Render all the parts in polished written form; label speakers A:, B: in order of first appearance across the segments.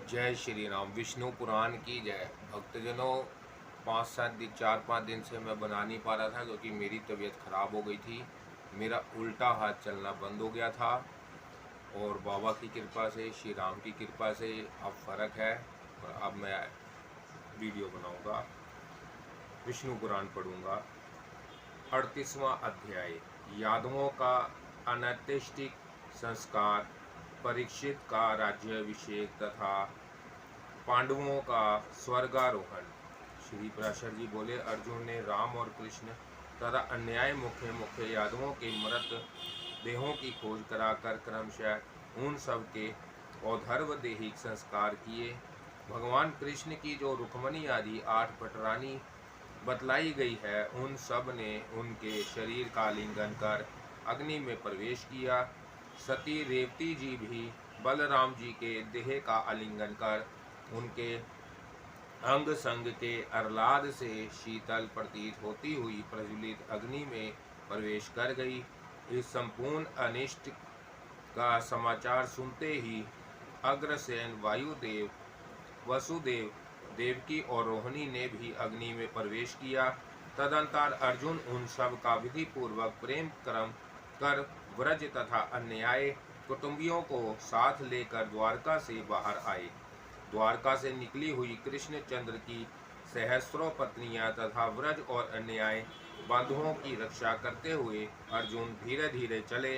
A: जय श्री राम। विष्णु पुराण की जय। भक्तजनों, 4-5 दिन से मैं बना नहीं पा रहा था क्योंकि मेरी तबीयत ख़राब हो गई थी। मेरा उल्टा हाथ चलना बंद हो गया था और बाबा की कृपा से, श्री राम की कृपा से अब फ़र्क है और अब मैं वीडियो बनाऊंगा, विष्णु पुराण पढ़ूंगा। 38वां अध्याय, यादवों का अनैतिष्टिक संस्कार, परीक्षित का राज्याभिषेक तथा पांडवों का स्वर्गारोहण। श्री पराशर जी बोले, अर्जुन ने राम और कृष्ण तथा अन्याय मुख्य मुख्य यादवों के मृत देहों की खोज कराकर क्रमशः उन सब के औधर्व देहिक संस्कार किए। भगवान कृष्ण की जो रुक्मणी आदि 8 पटरानी बतलाई गई है, उन सब ने उनके शरीर का आलिंगन कर अग्नि में प्रवेश किया। सती रेवती जी भी बलराम जी के देह का आलिंगन कर उनके अंग संग के आह्लाद से शीतल प्रतीत होती हुई प्रज्वलित अग्नि में प्रवेश कर गई। इस संपूर्ण अनिष्ट का समाचार सुनते ही अग्रसेन वायुदेव, वसुदेव, देवकी और रोहिणी ने भी अग्नि में प्रवेश किया। तदंतर अर्जुन उन सब का विधि पूर्वक प्रेम कर्म कर व्रज तथा अन्याय कुटुंबियों को साथ लेकर द्वारका से बाहर आए। द्वारका से निकली हुई कृष्णचंद्र की सहस्रों पत्नियां तथा व्रज और अन्याय बंधुओं की रक्षा करते हुए अर्जुन धीरे धीरे चले।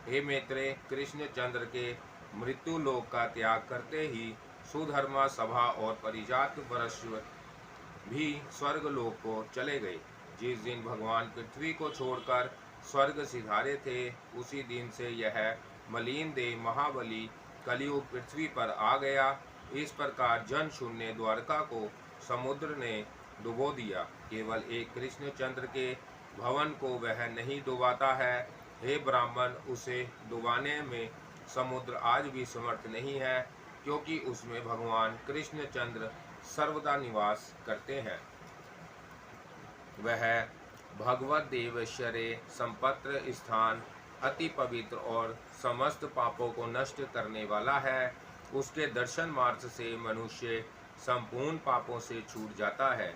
A: हे मित्रे, कृष्णचंद्र के मृत्यु लोक का त्याग करते ही सुधर्मा सभा और परिजात वर्ष भी स्वर्ग लोक को चले गए। जिस दिन भगवान पृथ्वी को छोड़कर स्वर्ग सिधारे थे, उसी दिन से यह मलिन देह महाबली कलयुग पृथ्वी पर आ गया। इस प्रकार जन शून्य द्वारका को समुद्र ने डुबो दिया। केवल एक कृष्णचंद्र के भवन को वह नहीं डुबाता है। हे ब्राह्मण, उसे डुबाने में समुद्र आज भी समर्थ नहीं है, क्योंकि उसमें भगवान कृष्णचंद्र सर्वदा निवास करते हैं। वह भगवत देवेश्वरे संपत्र स्थान अति पवित्र और समस्त पापों को नष्ट करने वाला है। उसके दर्शन मार्ग से मनुष्य संपूर्ण पापों से छूट जाता है।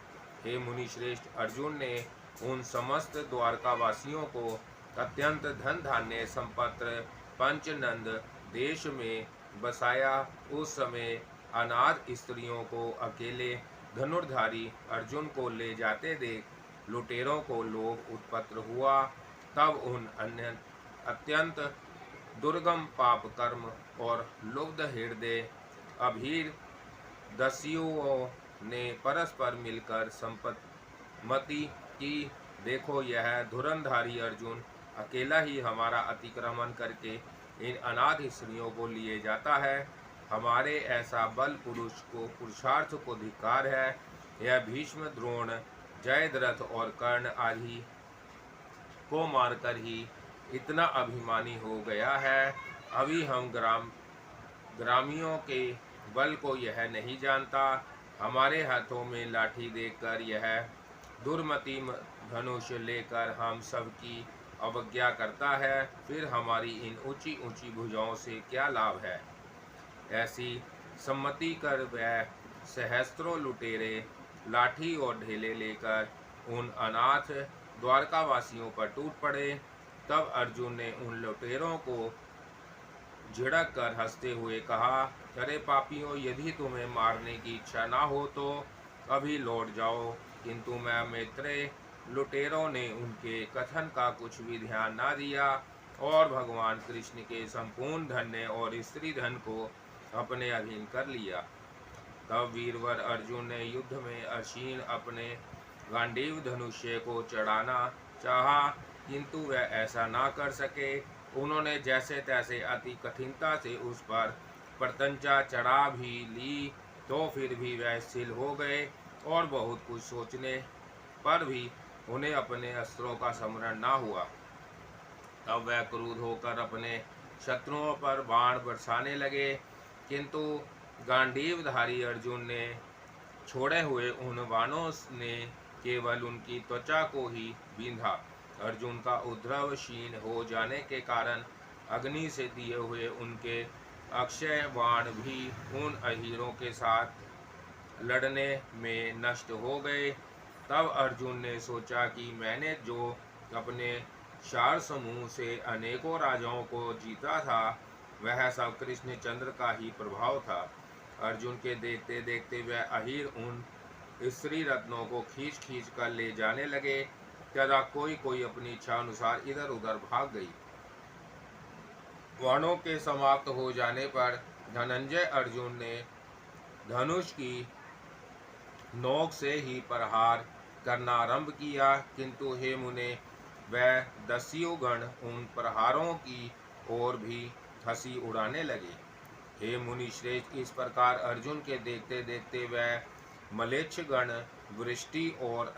A: हे मुनि श्रेष्ठ, अर्जुन ने उन समस्त द्वारकावासियों को अत्यंत धन धान्य संपत्र पंचनंद देश में बसाया। उस समय अनाथ स्त्रियों को अकेले धनुर्धारी अर्जुन को ले जाते देख लुटेरों को लोभ उत्पन्न हुआ। तब उन अन्य अत्यंत दुर्गम पाप कर्म और लुब्ध हृदय अभीर दस्युओं ने परस्पर मिलकर संपत्ति की, देखो यह धुरंधारी अर्जुन अकेला ही हमारा अतिक्रमण करके इन अनाथ स्त्रियों को लिए जाता है। हमारे ऐसा बल पुरुष को पुरुषार्थ को धिक्कार है। यह भीष्म, द्रोण, जयद्रथ और कर्ण आदि को मारकर ही इतना अभिमानी हो गया है। अभी हम ग्रामियों के बल को यह नहीं जानता। हमारे हाथों में लाठी देखकर यह दुर्मति धनुष लेकर हम सबकी अवज्ञा करता है। फिर हमारी इन ऊंची ऊंची भुजाओं से क्या लाभ है। ऐसी सम्मति कर वह सहस्त्रों लुटेरे लाठी और ढेले लेकर उन अनाथ द्वारकावासियों पर टूट पड़े। तब अर्जुन ने उन लुटेरों को झिड़क कर हंसते हुए कहा, अरे पापियों, यदि तुम्हें मारने की इच्छा ना हो तो अभी लौट जाओ। किंतु मैं मित्रे, लुटेरों ने उनके कथन का कुछ भी ध्यान ना दिया और भगवान कृष्ण के संपूर्ण धन्य और स्त्री धन को अपने अधीन कर लिया। तब वीरवर अर्जुन ने युद्ध में असीन अपने गांडीव धनुष्य को चढ़ाना चाहा, किंतु वह ऐसा ना कर सके। उन्होंने जैसे तैसे अति कठिनता से उस पर प्रत्यंचा चढ़ा भी ली, तो फिर भी वह स्थिर हो गए और बहुत कुछ सोचने पर भी उन्हें अपने अस्त्रों का स्मरण ना हुआ। तब वह क्रुद्ध होकर अपने शत्रुओं पर बाण बरसाने लगे, किंतु गांडीवधारी अर्जुन ने छोड़े हुए उन बाणों ने केवल उनकी त्वचा को ही बींधा। अर्जुन का उद्रव क्षीण हो जाने के कारण अग्नि से दिए हुए उनके अक्षय बाण भी उन अहीरों के साथ लड़ने में नष्ट हो गए। तब अर्जुन ने सोचा कि मैंने जो अपने शार समूह से अनेकों राजाओं को जीता था, वह सब कृष्णचंद्र का ही प्रभाव था। अर्जुन के देखते देखते वह अहीर उन स्त्री रत्नों को खींच खींच कर ले जाने लगे तथा कोई कोई अपनी इच्छा अनुसार इधर उधर भाग गई। बाणों के समाप्त हो जाने पर धनंजय अर्जुन ने धनुष की नोक से ही प्रहार करना आरंभ किया, किंतु हे मुने, वह दस्यु गण उन प्रहारों की ओर भी हंसी उड़ाने लगे। हे मुनि श्रेष्ठ, इस प्रकार अर्जुन के देखते देखते वह मलेच्छ गण वृष्टि और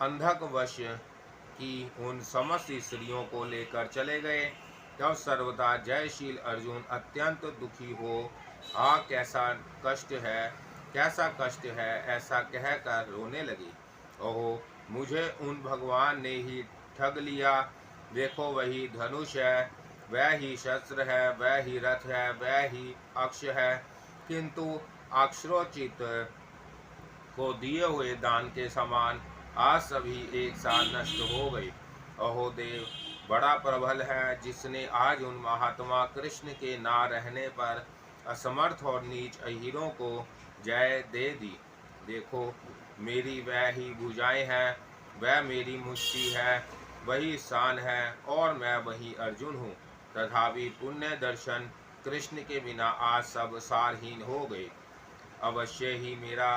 A: अंधकवश की उन समस्त स्त्रियों को लेकर चले गए। तब सर्वदा जयशील अर्जुन अत्यंत दुखी हो, कैसा कष्ट है, ऐसा कहकर रोने लगे। ओहो, मुझे उन भगवान ने ही ठग लिया। देखो, वही धनुष है, वह ही शस्त्र है, वह ही रथ है, वह ही अक्ष है, किंतु अक्षरोचित को दिए हुए दान के समान आज सभी एक साथ नष्ट हो गए। अहो देव, बड़ा प्रबल है जिसने आज उन महात्मा कृष्ण के ना रहने पर असमर्थ और नीच अहीरों को जय दे दी। देखो, मेरी वह ही भुजाएं हैं, वह मेरी मुष्टि है, वही शान है और मैं वही अर्जुन हूँ। तथापि पुण्य दर्शन कृष्ण के बिना आज सब सारहीन हो गए। अवश्य ही मेरा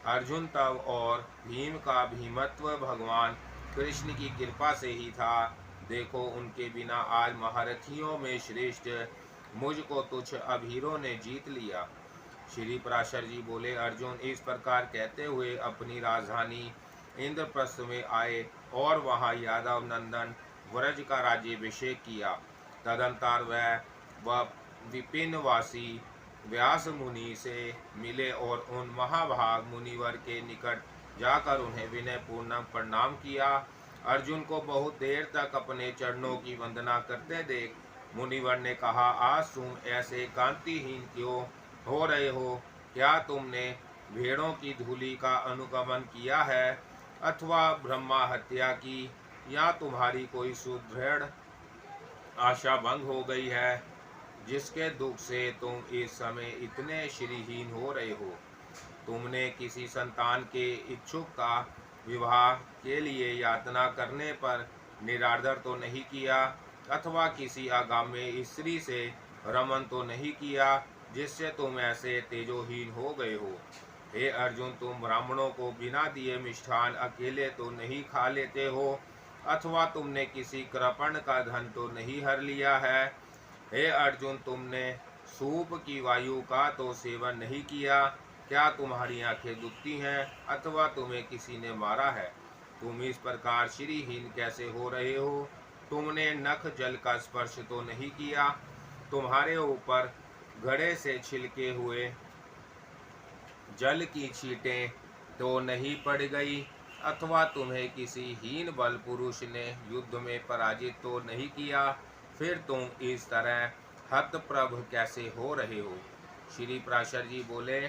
A: अर्जुन तब और भीम का भीमत्व भगवान कृष्ण की कृपा से ही था। देखो, उनके बिना आज महारथियों में श्रेष्ठ मुझको तुच्छ अभीरों ने जीत लिया। श्री पराशर जी बोले, अर्जुन इस प्रकार कहते हुए अपनी राजधानी इंद्रप्रस्थ में आए और वहां यादव नंदन व्रज का राज्याभिषेक किया। तदंतर वह विपिनवासी व्यास मुनि से मिले और उन महाभाग मुनिवर के निकट जाकर उन्हें विनय पूर्वक प्रणाम किया। अर्जुन को बहुत देर तक अपने चरणों की वंदना करते देख मुनिवर ने कहा, आज तुम ऐसे कांतिहीन क्यों हो रहे हो? क्या तुमने भेड़ों की धूलि का अनुगमन किया है अथवा ब्रह्मा हत्या की, या तुम्हारी कोई सुदृढ़ आशा भंग हो गई है, जिसके दुख से तुम इस समय इतने श्रीहीन हो रहे हो? तुमने किसी संतान के इच्छुक का विवाह के लिए यातना करने पर निरादर तो नहीं किया, अथवा किसी आगामी स्त्री से रमन तो नहीं किया, जिससे तुम ऐसे तेजोहीन हो गए हो? हे अर्जुन, तुम ब्राह्मणों को बिना दिए मिष्ठान अकेले तो नहीं खा लेते हो, अथवा तुमने किसी कृपण का धन तो नहीं हर लिया है? हे अर्जुन, तुमने सूप की वायु का तो सेवन नहीं किया? क्या तुम्हारी आंखें दुखती हैं, अथवा तुम्हें किसी ने मारा है? तुम इस प्रकार श्रीहीन कैसे हो रहे हो? तुमने नख जल का स्पर्श तो नहीं किया? तुम्हारे ऊपर घड़े से छिलके हुए जल की छींटें तो नहीं पड़ गई, अथवा तुम्हें किसी हीन बल पुरुष ने युद्ध में पराजित तो नहीं किया? फिर तुम इस तरह हतप्रभ कैसे हो रहे हो? श्री पराशर जी बोले,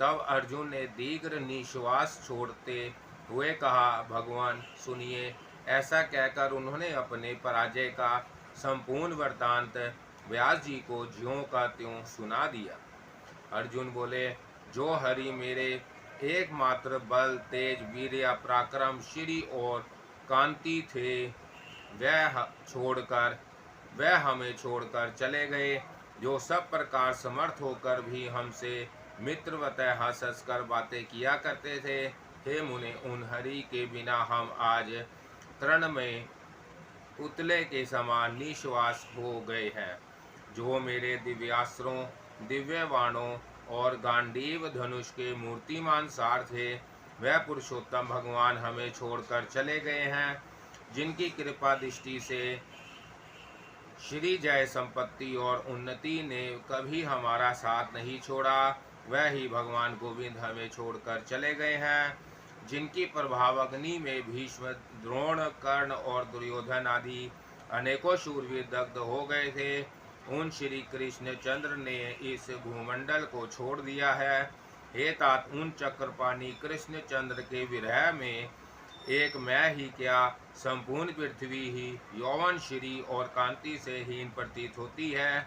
A: तब अर्जुन ने दीर्घ निश्वास छोड़ते हुए कहा, भगवान सुनिए। ऐसा कहकर उन्होंने अपने पराजय का संपूर्ण वृत्तांत व्यास जी को ज्यों का त्यों सुना दिया। अर्जुन बोले, जो हरि मेरे एकमात्र बल, तेज, वीर्य, पराक्रम, श्री और कांति थे, वह हमें छोड़कर चले गए, जो सब प्रकार समर्थ होकर भी हमसे मित्रवतः हंस हंस कर बातें किया करते थे। हे मुने, उन हरि के बिना हम आज तृण में पुतले के समान निश्वास हो गए हैं। जो मेरे दिव्यास्त्रों, दिव्य बाणों और गांडीव धनुष के मूर्तिमान सार थे, वह पुरुषोत्तम भगवान हमें छोड़कर चले गए हैं। जिनकी कृपा दृष्टि से श्री जय संपत्ति और उन्नति ने कभी हमारा साथ नहीं छोड़ा, वह ही भगवान गोविंद हमें छोड़कर चले गए हैं। जिनकी प्रभाव अग्नि में भीष्म, द्रोण, कर्ण और दुर्योधन आदि अनेकों शूरवीर दग्ध हो गए थे, उन श्री कृष्ण चंद्र ने इस भूमंडल को छोड़ दिया है। हे तात, उन चक्रपाणी कृष्ण चंद्र के विरह में एक मैं ही क्या, संपूर्ण पृथ्वी ही यौवन श्री और कांति से हीन प्रतीत होती है,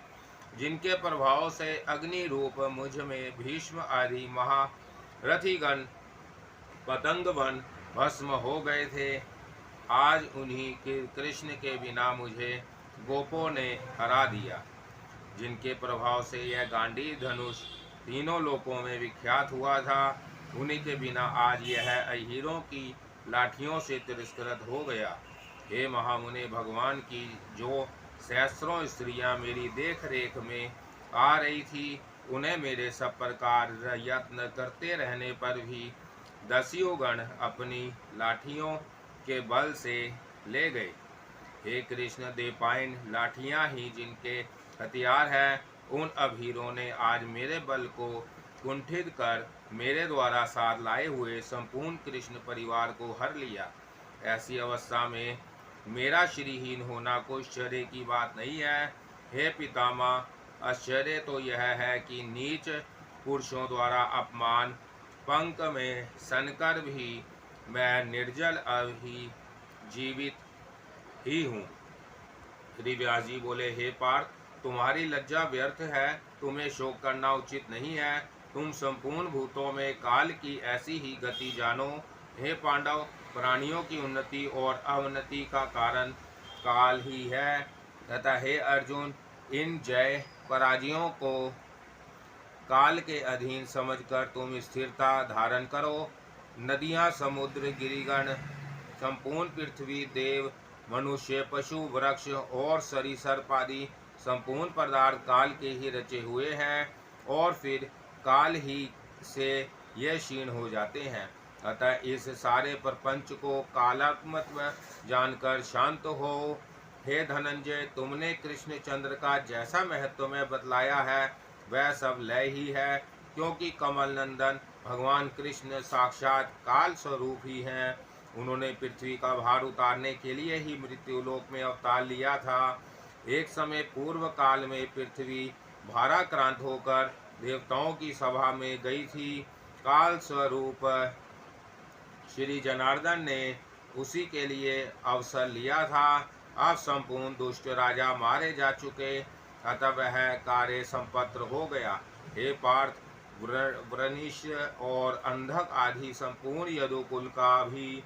A: जिनके प्रभाव से अग्नि रूप मुझ में भीष्म आदि महारथीगण पतंगवन भस्म हो गए थे। आज उन्हीं के कृष्ण के बिना मुझे गोपों ने हरा दिया, जिनके प्रभाव से यह गांडी धनुष तीनों लोकों में विख्यात हुआ था। उन्हीं के बिना आज यह अहीरों की लाठियों से तिरस्कृत हो गया। हे महामुनि, भगवान की जो सहस्रों स्त्रियां मेरी देख रेख में आ रही थी, उन्हें मेरे सब प्रकार यत्न करते रहने पर भी दस्युगण गण अपनी लाठियों के बल से ले गए। हे कृष्ण, देवपायन लाठियां ही जिनके हथियार है, उन अभीरों ने आज मेरे बल को कुंठित कर मेरे द्वारा साथ लाए हुए संपूर्ण कृष्ण परिवार को हर लिया। ऐसी अवस्था में मेरा श्रीहीन होना कोई आश्चर्य की बात नहीं है। हे पितामह, आश्चर्य तो यह है कि नीच पुरुषों द्वारा अपमान पंख में सनकर भी मैं निर्जल अभी जीवित ही हूँ। श्री व्यास जी बोले, हे पार्थ, तुम्हारी लज्जा व्यर्थ है, तुम्हें शोक करना उचित नहीं है। तुम संपूर्ण भूतों में काल की ऐसी ही गति जानो। हे पांडव, प्राणियों की उन्नति और अवनति का कारण काल ही है तथा हे अर्जुन, इन जय पराजयों को काल के अधीन समझकर तुम स्थिरता धारण करो। नदियाँ, समुद्र, गिरिगण, संपूर्ण पृथ्वी, देव, मनुष्य, पशु, वृक्ष और सरीसर्प आदि संपूर्ण पदार्थ काल के ही रचे हुए हैं और फिर काल ही से ये क्षीण हो जाते हैं। अतः इस सारे प्रपंच को कालात्मत्व जानकर शांत हो। हे धनंजय, तुमने कृष्ण चंद्र का जैसा महत्व में बतलाया है वह सब लय ही है, क्योंकि कमल नंदन भगवान कृष्ण साक्षात काल स्वरूप ही हैं। उन्होंने पृथ्वी का भार उतारने के लिए ही मृत्युलोक में अवतार लिया था। एक समय पूर्व काल में पृथ्वी भाराक्रांत होकर देवताओं की सभा में गई थी। काल स्वरूप श्री जनार्दन ने उसी के लिए अवसर लिया था। अब संपूर्ण दुष्ट राजा मारे जा चुके, अतः वह कार्य संपन्न हो गया। हे पार्थ, वृनिश और अंधक आदि संपूर्ण यदुकुल का भी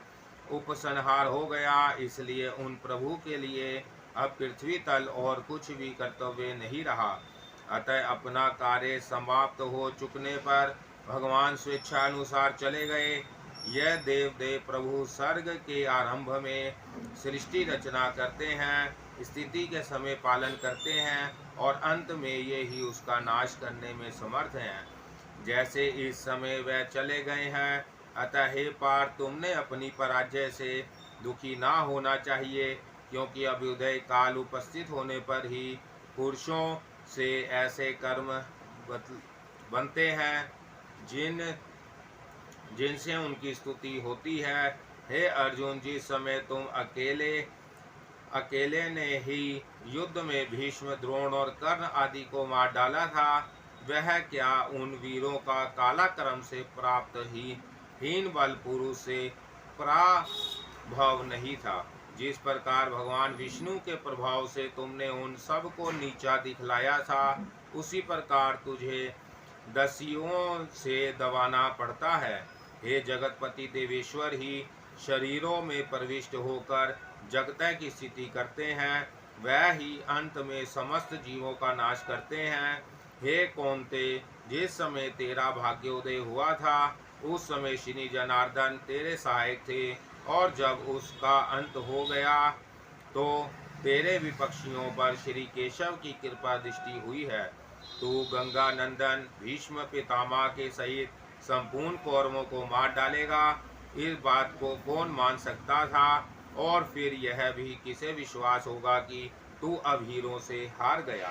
A: उपसंहार हो गया। इसलिए उन प्रभु के लिए अब पृथ्वी तल और कुछ भी कर्तव्य नहीं रहा। अतः अपना कार्य समाप्त हो चुकने पर भगवान स्वेच्छानुसार चले गए। यह देव प्रभु सर्ग के आरंभ में सृष्टि रचना करते हैं, स्थिति के समय पालन करते हैं और अंत में ये ही उसका नाश करने में समर्थ हैं, जैसे इस समय वह चले गए हैं। अतः हे पार्थ, तुमने अपनी पराजय से दुखी ना होना चाहिए, क्योंकि अभ्युदय काल उपस्थित होने पर ही पुरुषों से ऐसे कर्म बनते हैं जिनसे उनकी स्तुति होती है। हे अर्जुन, जिस समय तुम अकेले ने ही युद्ध में भीष्म, द्रोण और कर्ण आदि को मार डाला था, वह क्या उन वीरों का कालाक्रम से प्राप्त ही हीन बल पुरुष से पराभव नहीं था। जिस प्रकार भगवान विष्णु के प्रभाव से तुमने उन सब को नीचा दिखलाया था, उसी प्रकार तुझे दस्युओं से दबाना पड़ता है। हे जगतपति देवेश्वर ही शरीरों में प्रविष्ट होकर जगत की स्थिति करते हैं, वह ही अंत में समस्त जीवों का नाश करते हैं। हे कौन्ते, जिस समय तेरा भाग्योदय हुआ था उस समय श्री जनार्दन तेरे सहायक थे, और जब उसका अंत हो गया तो तेरे विपक्षियों पर श्री केशव की कृपा दृष्टि हुई है। तू गंगा नंदन भीष्म पितामह के सहित संपूर्ण कौरवों को मार डालेगा, इस बात को कौन मान सकता था? और फिर यह भी किसे विश्वास होगा कि तू अब हीरों से हार गया?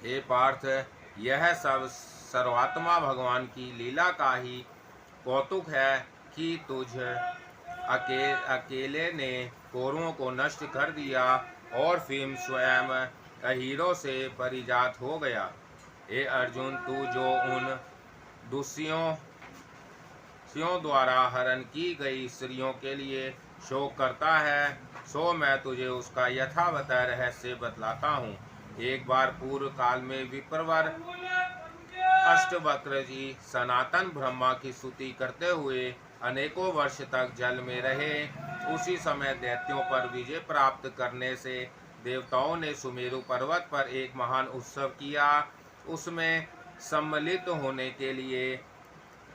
A: हे पार्थ, यह सब सर्वात्मा भगवान की लीला का ही कौतुक है कि तुझ अकेले ने कौरवों को नष्ट कर दिया और फिर स्वयं हीरो से परिजात हो गया। हे अर्जुन, तू जो उन दुष्यों द्वारा हरण की गई स्त्रियों के लिए शोक करता है, सो मैं तुझे उसका यथावत रहस्य बतलाता हूँ। एक बार पूर्व काल में विप्रवर अष्टवक्र जी सनातन ब्रह्मा की स्तुति करते हुए अनेकों वर्ष तक जल में रहे। उसी समय दैत्यों पर विजय प्राप्त करने से देवताओं ने सुमेरु पर्वत पर एक महान उत्सव किया। उसमें सम्मिलित होने के लिए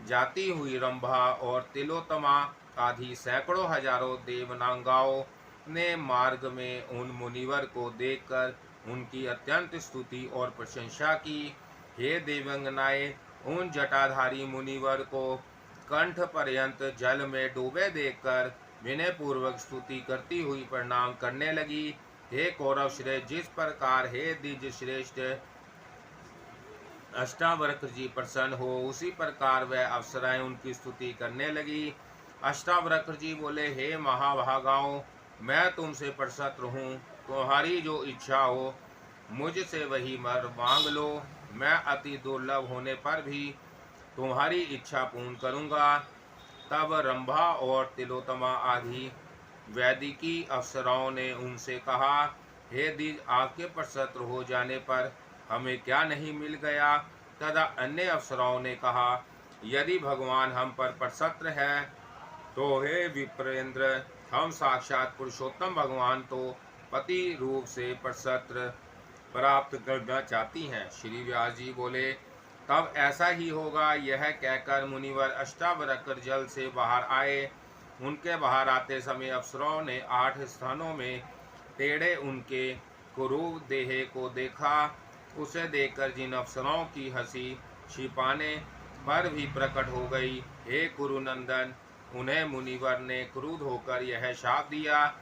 A: जाती हुई रंभा और तिलोत्तमा आदि सैकड़ों हजारों देवनांगाओं ने मार्ग में उन मुनिवर को देखकर उनकी अत्यंत स्तुति और प्रशंसा की। हे देवंगनाएं, उन जटाधारी मुनिवर को कंठ पर्यंत जल में डूबे देखकर विनय पूर्वक स्तुति करती हुई प्रणाम करने लगी। हे कौरव श्रेष्ठ, जिस प्रकार हे द्विज श्रेष्ठ अष्टावक्र जी प्रसन्न हो, उसी प्रकार वह अप्सराएं उनकी स्तुति करने लगी। अष्टावक्र जी बोले, हे महाभागाओं, मैं तुमसे प्रसन्न हूँ। तुम्हारी जो इच्छा हो मुझसे वही वर मांग लो। मैं अति दुर्लभ होने पर भी तुम्हारी इच्छा पूर्ण करूँगा। तब रंभा और तिलोत्तमा आदि वैदिकी अप्सराओं ने उनसे कहा, हे द्विज, आपके प्रसन्न हो जाने पर हमें क्या नहीं मिल गया। तथा अन्य अप्सराओं ने कहा, यदि भगवान हम पर प्रसन्न है तो हे विप्रेंद्र, हम साक्षात पुरुषोत्तम भगवान तो पति रूप से प्रसन्न प्राप्त करना चाहती हैं। श्री व्यास जी बोले, तब ऐसा ही होगा। यह कहकर मुनिवर अष्टावक्र जल से बाहर आए। उनके बाहर आते समय अप्सराओं ने 8 स्थानों में टेढ़े उनके कुरूप देह को देखा। उसे देखकर जिन अप्सराओं की हंसी छिपाने पर भी प्रकट हो गई, हे कुरुनंदन, उन्हें मुनिवर ने क्रुद्ध होकर यह शाप दिया,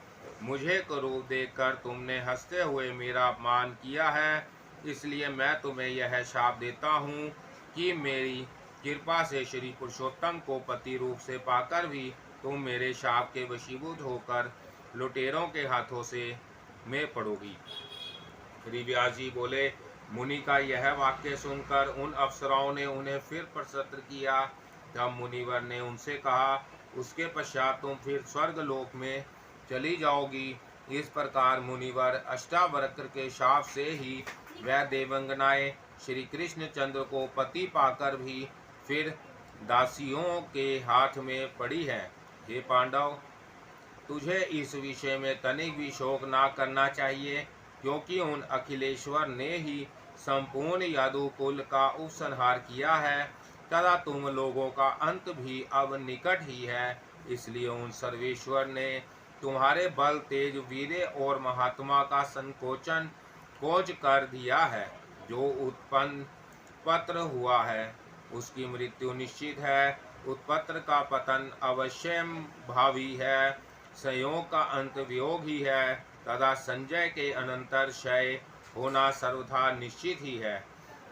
A: मुझे कुरूप देखकर तुमने हंसते हुए मेरा अपमान किया है, इसलिए मैं तुम्हें यह शाप देता हूँ कि मेरी कृपा से श्री पुरुषोत्तम को पति रूप से पाकर भी तुम मेरे शाप के वशीभूत होकर लुटेरों के हाथों से में पड़ोगी। श्री व्यास जी बोले, मुनि का यह वाक्य सुनकर उन अप्सराओं ने उन्हें फिर प्रसन्न किया। तब मुनिवर ने उनसे कहा, उसके पश्चात तुम फिर स्वर्ग लोक में चली जाओगी। इस प्रकार मुनिवर अष्टावक्र के शाप से ही वह देवंगनाएं श्री कृष्ण चंद्र को पति पाकर भी फिर दासियों के हाथ में पड़ी है। हे पांडव, तुझे इस विषय में तनिक भी शोक ना करना चाहिए, क्योंकि उन अखिलेश्वर ने ही संपूर्ण यादुकुल का उपसंहार किया है तथा तुम लोगों का अंत भी अब निकट ही है। इसलिए उन सर्वेश्वर ने तुम्हारे बल, तेज, वीर्य और महात्मा का संकोचन खोज कर दिया है। जो उत्पन्न पत्र हुआ है उसकी मृत्यु निश्चित है। उत्पत्र का पतन अवश्य भावी है। संयोग का अंत वियोग ही है तथा संजय के अनंतर क्षय होना सर्वथा निश्चित ही है।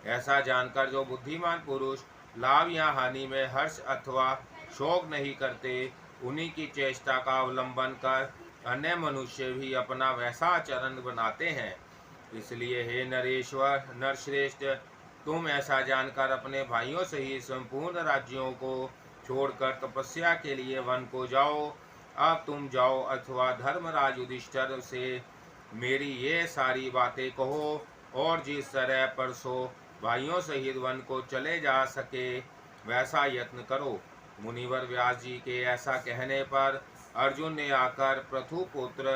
A: ऐसा जानकर जो बुद्धिमान पुरुष लाभ या हानि में हर्ष अथवा शोक नहीं करते, उन्हीं की चेष्टा का अवलंबन कर अन्य मनुष्य भी अपना वैसा आचरण बनाते हैं। इसलिए हे नरेश्वर, नरश्रेष्ठ, तुम ऐसा जानकर अपने भाइयों से ही संपूर्ण राज्यों को छोड़कर तपस्या के लिए वन को जाओ। अब तुम जाओ अथवा धर्मराज युधिष्ठिर से मेरी ये सारी बातें कहो और जिस तरह परसों भाइयों सहित वन को चले जा सके वैसा यत्न करो। मुनिवर व्यास जी के ऐसा कहने पर अर्जुन ने आकर पृथुपुत्र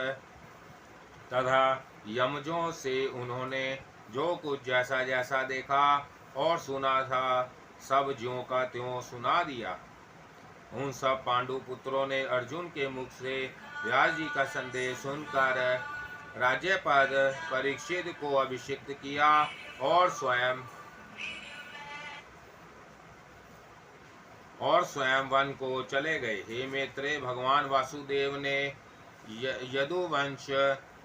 A: तथा यमजों से उन्होंने जो कुछ जैसा जैसा देखा और सुना था सब ज्यों का त्यों सुना दिया। उन सब पांडु पुत्रों ने अर्जुन के मुख से व्यास जी का संदेश सुनकर राज्यपद परीक्षित को अभिषिक्त किया और स्वयं वन को चले गए। हे मैत्रेय, भगवान वासुदेव ने यदुवंश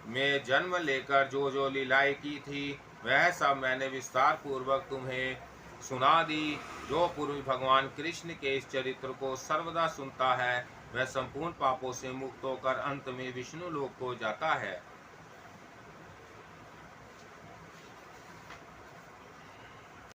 A: में जन्म लेकर जो जो लीलाएं की थी वह सब मैंने विस्तार पूर्वक तुम्हें सुना दी। जो पुरुष भगवान कृष्ण के इस चरित्र को सर्वदा सुनता है वह संपूर्ण पापों से मुक्त होकर अंत में विष्णु लोक को जाता है।